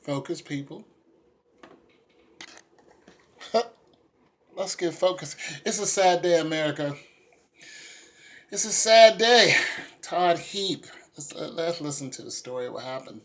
Focus, people. Let's get focused. It's a sad day, America. It's a sad day. Todd Heap. Let's listen to the story of what happened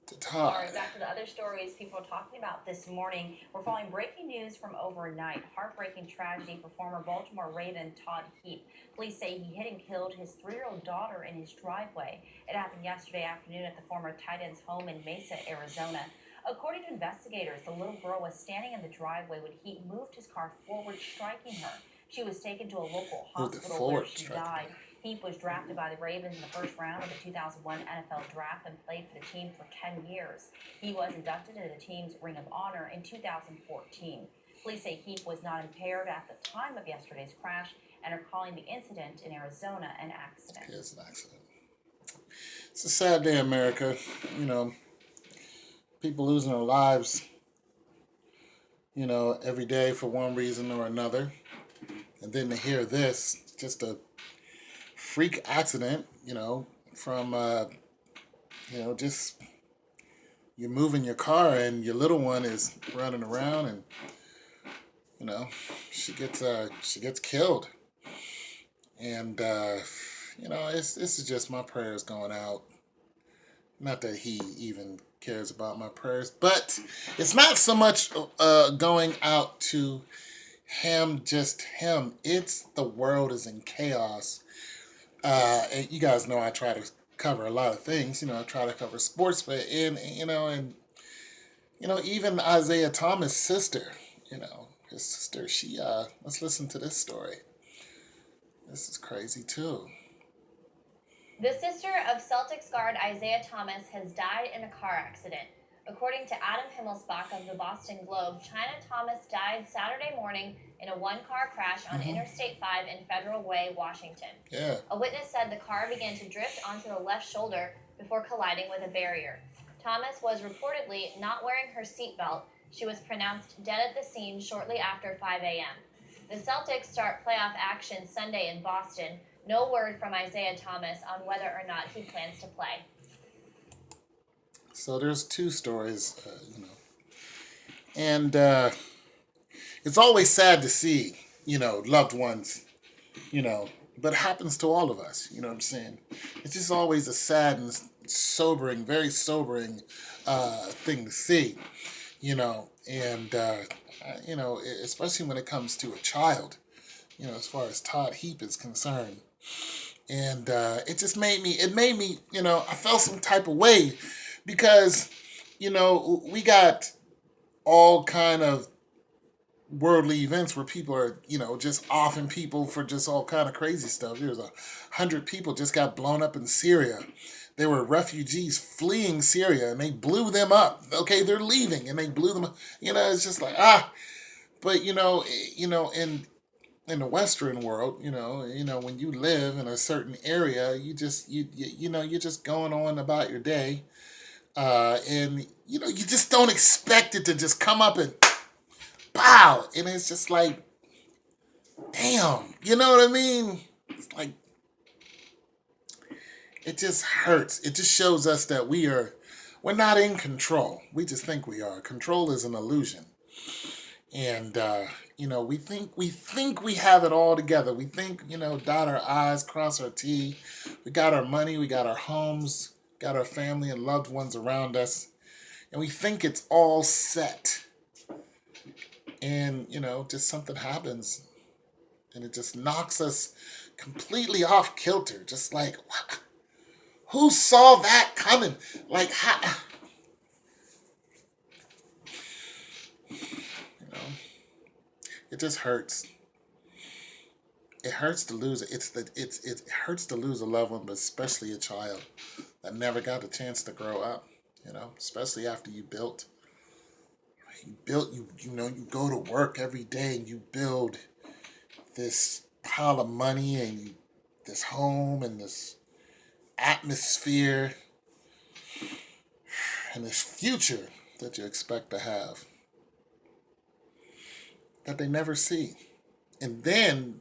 to All Todd. right, back to the other stories people are talking about this morning. We're following breaking news from overnight. Heartbreaking tragedy for former Baltimore Raven Todd Heap. Police say he hit and killed his 3-year-old daughter in his driveway. It happened yesterday afternoon at the former tight end's home in Mesa, Arizona. According to investigators, the little girl was standing in the driveway when Heap moved his car forward, striking her. She was taken to a local Moved it hospital where forward, she striking died. her. Heap was drafted by the Ravens in the first round of the 2001 NFL Draft and played for the team for 10 years. He was inducted into the team's Ring of Honor in 2014. Police say Heap was not impaired at the time of yesterday's crash and are calling the incident in Arizona an accident. It's an accident. It's a sad day, America. You know, people losing their lives, every day for one reason or another. And then to hear this, just a freak accident, from, just you're moving your car and your little one is running around and, you know, she gets killed. And, this is just my prayers going out. Not that he even cares about my prayers, but it's not so much going out to him, just him. It's the world is in chaos. And you guys know I try to cover a lot of things. I try to cover sports, but even Isaiah Thomas' sister, his sister. Let's listen to this story. This is crazy too. The sister of Celtics guard Isaiah Thomas has died in a car accident. According to Adam Himmelsbach of the Boston Globe, China Thomas died Saturday morning in a one-car crash on Interstate 5 in Federal Way, Washington. Yeah. A witness said the car began to drift onto the left shoulder before colliding with a barrier. Thomas was reportedly not wearing her seatbelt. She was pronounced dead at the scene shortly after 5 a.m. The Celtics start playoff action Sunday in Boston. No word from Isaiah Thomas on whether or not he plans to play. So there's two stories, and it's always sad to see, loved ones, but it happens to all of us. You know what I'm saying? It's just always a sad and sobering, very sobering thing to see, and especially when it comes to a child, as far as Todd Heap is concerned. And it made me, I felt some type of way because, we got all kind of worldly events where people are, just offing people for just all kind of crazy stuff. There's 100 people just got blown up in Syria. They were refugees fleeing Syria and they blew them up. Okay, they're leaving and they blew them up. It's just like but in the Western world, when you live in a certain area, you're just going on about your day, and you just don't expect it to just come up and pow, and it's just like, damn, you know what I mean? It's like it just hurts. It just shows us that we're not in control. We just think we are. Control is an illusion. And we think we have it all together. We think, dot our I's, cross our T. We got our money, we got our homes, got our family and loved ones around us, and we think it's all set. And just something happens, and it just knocks us completely off kilter. Just like, what? Who saw that coming? Like, how? You know, it just hurts. It hurts to lose it. It hurts to lose a loved one, but especially a child that never got a chance to grow up. Especially after you go to work every day and you build this pile of money and this home and this atmosphere and this future that you expect to have that they never see. And then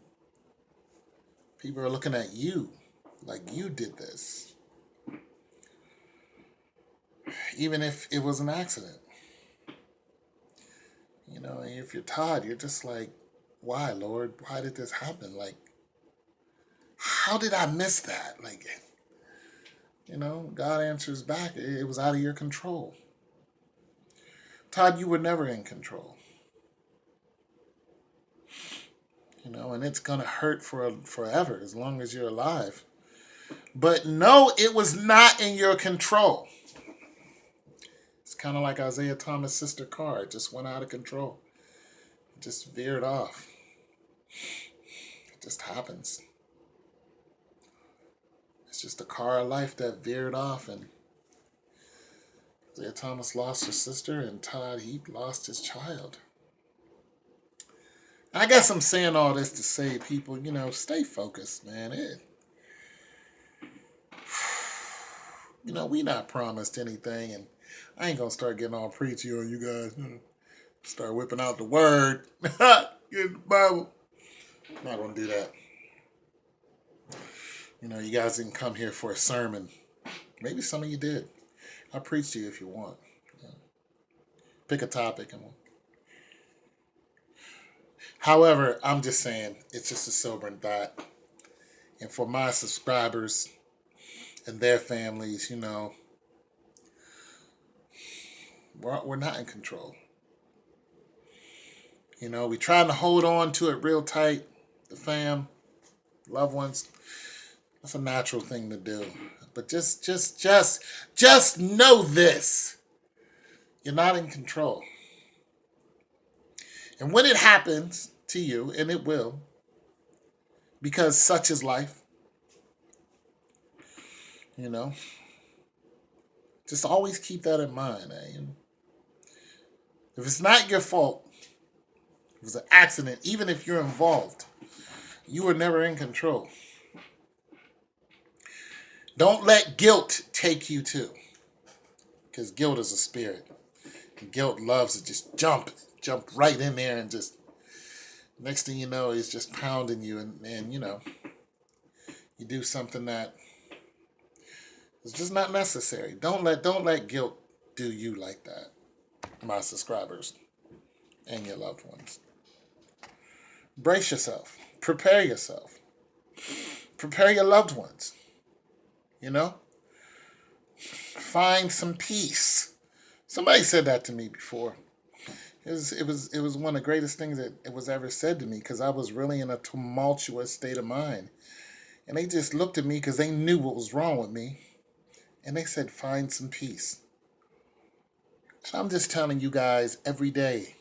people are looking at you like you did this. even if it was an accident. And if you're Todd, you're just like, why, Lord? Why did this happen? Like, how did I miss that? Like, God answers back. It was out of your control. Todd, you were never in control. And it's going to hurt for forever as long as you're alive. But no, it was not in your control. It's kind of like Isaiah Thomas' sister car. It just went out of control. It just veered off. It just happens. It's just a car of life that veered off, and Isaiah Thomas lost his sister, and Todd Heap lost his child. I guess I'm saying all this to say, people, stay focused, man. We not promised anything, and I ain't gonna start getting all preachy on you guys. Start whipping out the word. Get the Bible. I'm not gonna do that. You guys didn't come here for a sermon. Maybe some of you did. I'll preach to you if you want. Pick a topic. However, I'm just saying, it's just a sobering thought. And for my subscribers and their families, we're not in control. We trying to hold on to it real tight. The fam, loved ones. That's a natural thing to do. But just know this. You're not in control. And when it happens to you, and it will, because such is life, just always keep that in mind. If it's not your fault, if it was an accident, even if you're involved, you were never in control. Don't let guilt take you too, because guilt is a spirit. And guilt loves to just jump right in there, and just next thing you know, it's just pounding you, and you do something that is just not necessary. Don't let guilt do you like that, my subscribers and your loved ones. Brace yourself. Prepare yourself. Prepare your loved ones. Find some peace. Somebody said that to me before. It was one of the greatest things that it was ever said to me, because I was really in a tumultuous state of mind. And they just looked at me because they knew what was wrong with me. And they said, find some peace. And I'm just telling you guys, every day,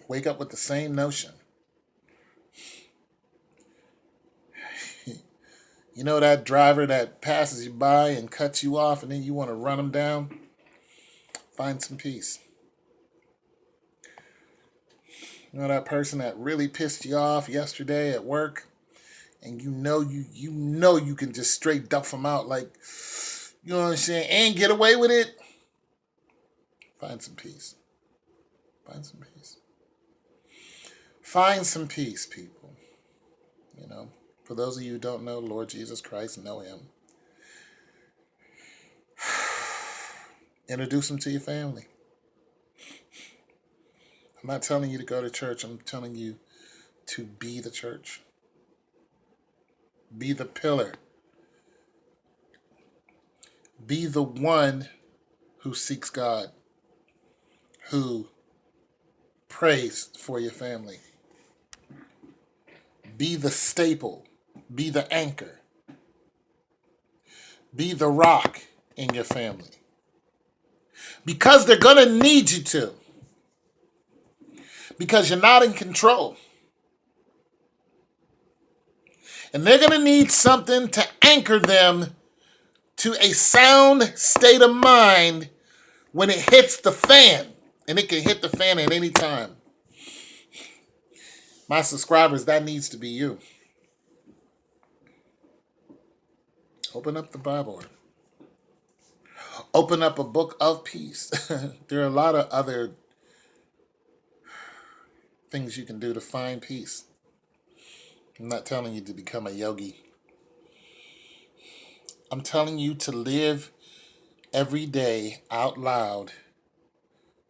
wake up with the same notion. That driver that passes you by and cuts you off, and then you want to run them down? Find some peace. That person that really pissed you off yesterday at work, and you can just straight duff them out, like, you know what I'm saying, and get away with it? Find some peace. Find some peace. Find some peace, people. For those of you who don't know Lord Jesus Christ, know him. Introduce him to your family. I'm not telling you to go to church. I'm telling you to be the church. Be the pillar. Be the one who seeks God, who prays for your family. Be the staple. Be the anchor. Be the rock in your family. Because they're going to need you to. Because you're not in control. And they're going to need something to anchor them to a sound state of mind when it hits the fan. And it can hit the fan at any time. My subscribers, that needs to be you. Open up the Bible. Open up a book of peace. There are a lot of other things you can do to find peace. I'm not telling you to become a yogi. I'm telling you to live every day out loud,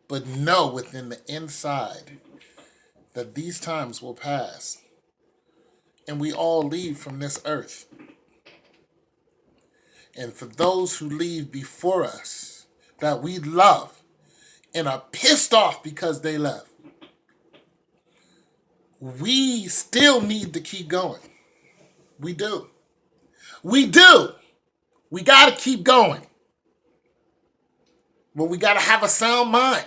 but know within the inside that these times will pass and we all leave from this earth. And for those who leave before us that we love and are pissed off because they left, we still need to keep going. We do. We do. We got to keep going. But we got to have a sound mind.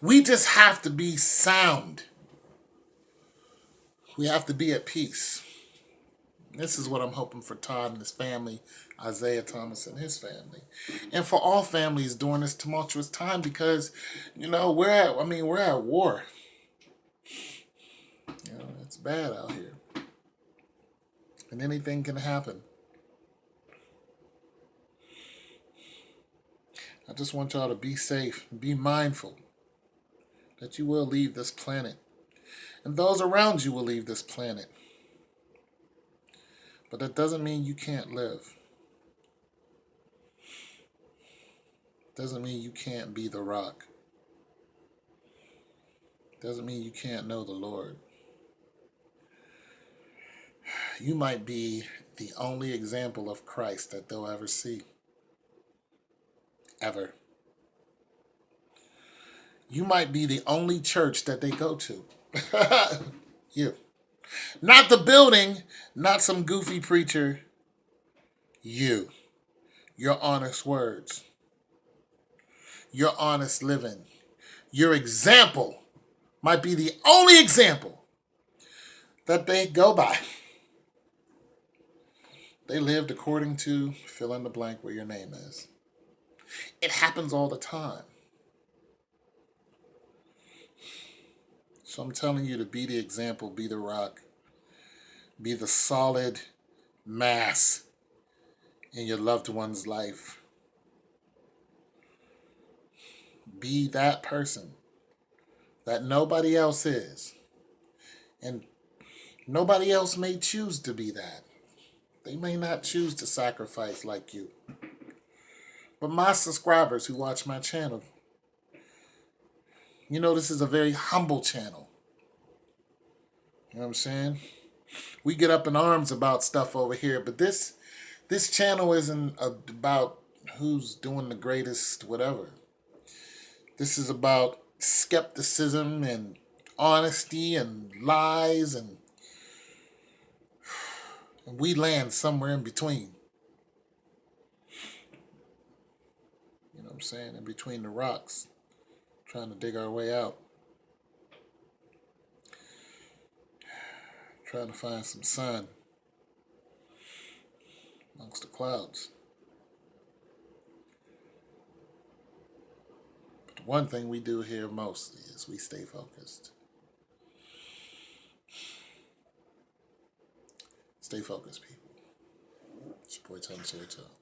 We just have to be sound. We have to be at peace. This is what I'm hoping for Todd and his family, Isaiah Thomas and his family, and for all families during this tumultuous time, because we're at war. It's bad out here, and anything can happen. I just want y'all to be safe, be mindful that you will leave this planet, and those around you will leave this planet. But that doesn't mean you can't live. Doesn't mean you can't be the rock. Doesn't mean you can't know the Lord. You might be the only example of Christ that they'll ever see. Ever. You might be the only church that they go to. You. Not the building, not some goofy preacher. You. Your honest words. Your honest living. Your example might be the only example that they go by. They lived according to fill in the blank where your name is. It happens all the time. So I'm telling you to be the example, be the rock, be the solid mass in your loved one's life. Be that person that nobody else is. And nobody else may choose to be that. They may not choose to sacrifice like you. But my subscribers who watch my channel, this is a very humble channel. You know what I'm saying? We get up in arms about stuff over here, but this channel isn't about who's doing the greatest whatever. This is about skepticism and honesty and lies, and we land somewhere in between. You know what I'm saying? In between the rocks, trying to dig our way out. Trying to find some sun amongst the clouds. But the one thing we do here mostly is we stay focused. Stay focused, people. It's your boy Tom Soy Talk.